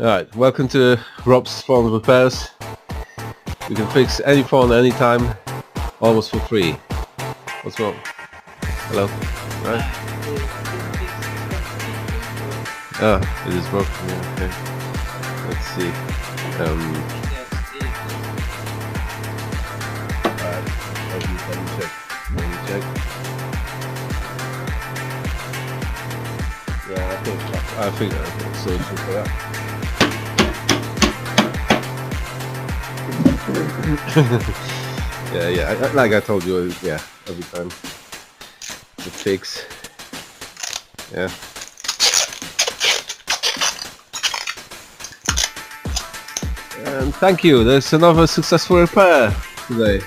Alright, welcome to Rob's Phone Repairs. You can fix any phone anytime, almost for free. What's wrong? Hello? Right? Ah, it is broken, yeah, okay. Let's see. Let me check. Let me check. Yeah, I think a solution for that. yeah, like I told you, yeah, every time the fix, yeah. And thank you, there's another successful repair today.